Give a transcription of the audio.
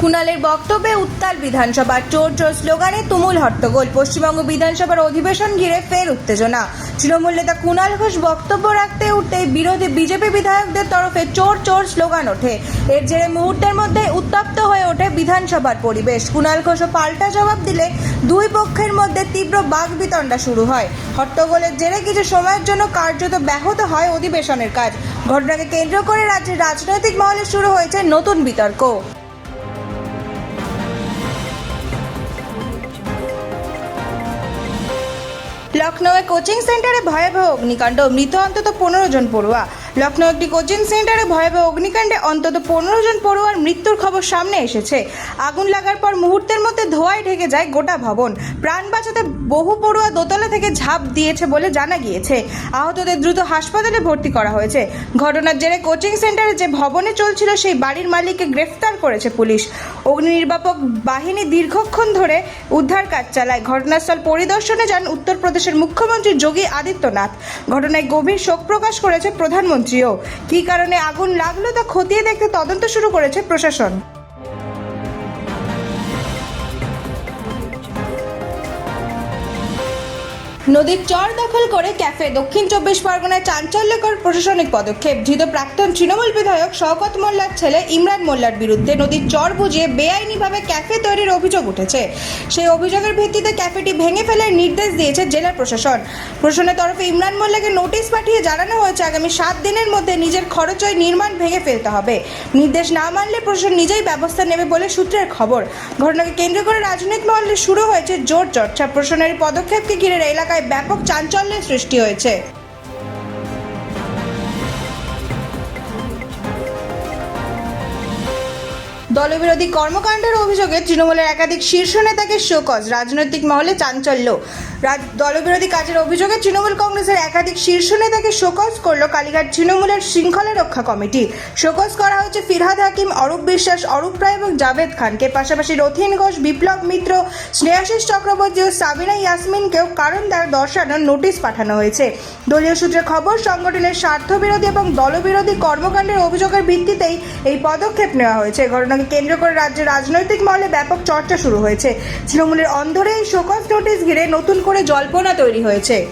কুণালের বক্তব্যে উত্তাল বিধানসভা, চোর চোর স্লোগানে তুমুল হট্টগোল। পশ্চিমবঙ্গ বিধানসভার অধিবেশন ঘিরে ফের উত্তেজনা। তৃণমূল নেতা কুণাল ঘোষ বক্তব্য রাখতে উঠতেই বিরোধী বিজেপি বিধায়কদের তরফে চোর চোর স্লোগান ওঠে। এর জেরে মুহূর্তের মধ্যে উত্তপ্ত হয়ে ওঠে বিধানসভার পরিবেশ। কুণাল ঘোষও পাল্টা জবাব দিলে দুই পক্ষের মধ্যে তীব্র বাকবিতণ্ডা শুরু হয়। হট্টগোলের জেরে কিছু সময়ের জন্য কার্যত ব্যাহত হয় অধিবেশনের কাজ। ঘটনাকে কেন্দ্র করে রাজ্যের রাজনৈতিক মহলে শুরু হয়েছে নতুন বিতর্ক। লখনৌয়ে কোচিং সেন্টারে ভয়াবহ অগ্নিকাণ্ড, মৃত অন্তত 15 জন পড়ুয়া। লখনৌ একটি কোচিং সেন্টারে ভয়াবহ অগ্নিকাণ্ডে অন্তত 15 জন পড়ুয়ার মৃত্যুর খবর সামনে এসেছে। আগুন লাগার পর মুহূর্তের মধ্যে ধোঁয়ায় ঢেকে যায় গোটা ভবন। প্রাণ বাঁচাতে বহু পড়ুয়া দোতলা থেকে ঝাঁপ দিয়েছে বলে জানা গিয়েছে। আহতদের দ্রুত হাসপাতালে ভর্তি করা হয়েছে। ঘটনার জেরে কোচিং সেন্টারে যে ভবনে চলছিল সেই বাড়ির মালিককে গ্রেফতার করেছে পুলিশ। অগ্নি নির্বাপক বাহিনী দীর্ঘক্ষণ ধরে উদ্ধার কাজ চালায়। ঘটনাস্থল পরিদর্শনে যান উত্তরপ্রদেশের মুখ্যমন্ত্রী যোগী আদিত্যনাথ। ঘটনায় গভীর শোক প্রকাশ করেছে প্রধানমন্ত্রীও। কী কারণে আগুন লাগলো তা খতিয়ে দেখতে তদন্ত শুরু করেছে প্রশাসন। নদীর চর দখল করে ক্যাফে, দক্ষিণ 24 পরগনায় চাঞ্চল্যকর প্রশাসনিক পদক্ষেপ। ধৃত প্রাক্তন তৃণমূল বিধায়ক শওকত মোল্লার ছেলে ইমরান মোল্লার বিরুদ্ধে নদীর চর বুঝিয়ে বেআইনিভাবে ক্যাফে তৈরির অভিযোগ উঠেছে। সেই অভিযোগের ভিত্তিতে ক্যাফেটি ভেঙে ফেলার নির্দেশ দিয়েছে জেলা প্রশাসন। প্রশাসনের তরফে ইমরান মোল্লাকে নোটিশ পাঠিয়ে জানানো হয়েছে আগামী 7 দিনের মধ্যে নিজের খরচে নির্মাণ ভেঙে ফেলতে হবে। নির্দেশ না মানলে প্রশাসন নিজেই ব্যবস্থা নেবে বলে সূত্রের খবর। ঘটনাকে কেন্দ্র করে রাজনৈতিক মহলে শুরু হয়েছে জোর চর্চা। প্রশাসনের পদক্ষেপকে ঘিরে এলাকায় ব্যাপক চাঞ্চল্যের সৃষ্টি হয়েছে। দলবিরোধী কর্মকাণ্ডের অভিযোগে তৃণমূলের একাধিক শীর্ষ নেতাকে শোকজ, রাজনৈতিক মহলে চাঞ্চল্য। দলবিরোধী কাজের অভিযোগে তৃণমূল কংগ্রেসের একাধিক শীর্ষ নেতাকে শোকজ করল কালীঘাট তৃণমূলের শৃঙ্খলা রক্ষা কমিটি। শোকজ করা হয়েছে ফিরহাদ হাকিম, অরূপ বিশ্বাস, অরূপ রায় এবং জাভেদ খানকে। পাশাপাশি রথিন ঘোষ, বিপ্লব মিত্র, স্নেহাশিস চক্রবর্তী ও সাবিনা ইয়াসমিনকেও কারণ দর্শানোর নোটিশ পাঠানো হয়েছে। দলীয় সূত্রে খবর, সংগঠনের স্বার্থবিরোধী এবং দলবিরোধী কর্মকাণ্ডের অভিযোগের ভিত্তিতেই এই পদক্ষেপ নেওয়া হয়েছে। ঘটনাকে কেন্দ্র করে রাজ্যের রাজনৈতিক মহলে ব্যাপক চর্চা শুরু হয়েছে। তৃণমূলের অন্দরে এই শোকজ নোটিশ ঘিরে নতুন করে জল্পনা তৈরি হয়েছে।